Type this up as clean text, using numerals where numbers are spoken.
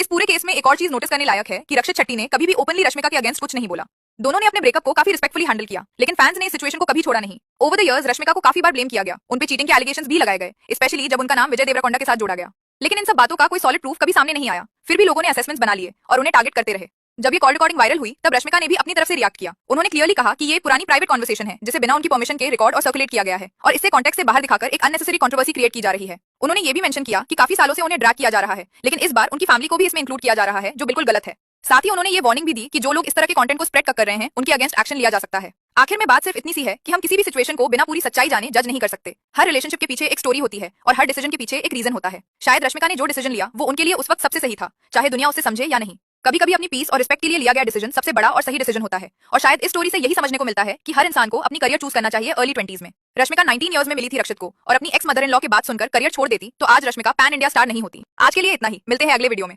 इस पूरे केस में एक और चीज नोटिस करने लायक है कि रक्षित शेट्टी ने कभी भी ओपनली रश्मिका के अगेंस्ट कुछ नहीं बोला। दोनों ने अपने ब्रेकअप को काफी रिस्पेक्टफुली हैंडल किया, लेकिन फैंस ने इस सिचुएशन को कभी छोड़ा नहीं। ओवर द इयर्स रश्मिका को काफी बार ब्लेम किया गया, उन पे चीटिंग के एलिगेशंस भी लगाए गए, स्पेशली जब उनका नाम विजय देवरकोंडा के साथ जोड़ा गया। लेकिन इन सब बातों का कोई सॉलिड प्रूफ कभी सामने नहीं आया। फिर भी लोगों ने असेसमेंट्स बना लिए और उन्हें टारगेट करते रहे। जब ये कॉल रिकॉर्डिंग वायरल हुई तब रश्मिका ने भी अपनी तरफ से रिएक्ट किया। उन्होंने क्लियरली कहा कि ये पुरानी प्राइवेट कॉन्वर्सेशन है जिसे बिना उनकी परमिशन के रिकॉर्ड और सर्कुलेट किया गया है और इससे कॉन्टेक्स्ट से बाहर दिखाकर एक अननेसेसरी कंट्रोवर्सी क्रिएट की जा रही है। उन्होंने ये भी मेंशन किया कि काफी सालों से उन्हें ड्रैग किया जा रहा है, लेकिन इस बार उनकी फैमिली को भी इसमें इंक्लूड किया जा रहा है, जो बिल्कुल गलत है। साथ ही उन्होंने ये वार्निंग भी दी कि जो लोग इस तरह के कंटेंट को स्प्रेड कर रहे हैं उनके अगेंस्ट एक्शन लिया जा सकता है। आखिर में बात सिर्फ इतनी सी है कि हम किसी भी सिचुएशन को बिना पूरी सच्चाई जाने जज नहीं कर सकते। हर रिलेशनशिप के पीछे एक स्टोरी होती है और हर डिसीजन के पीछे एक रीजन होता है। शायद रश्मिका ने जो डिसीजन लिया वो उनके लिए उस वक्त सबसे सही था, चाहे दुनिया उसे समझे या नहीं। कभी कभी अपनी पीस और रिस्पेक्ट के लिए लिया गया डिसीजन सबसे बड़ा और सही डिसीजन होता है, और शायद इस स्टोरी से यही समझने को मिलता है कि हर इंसान को अपनी करियर चूज करना चाहिए अर्ली 20s में। रश्मिका 19 इयर्स में मिली थी रक्षित को और अपनी एक्स मदर इन लॉ की बात सुनकर करियर छोड़ देती तो आज रश्मिका पैन इंडिया स्टार नहीं होती। आज के लिए इतना ही, मिलते हैं अगले वीडियो में।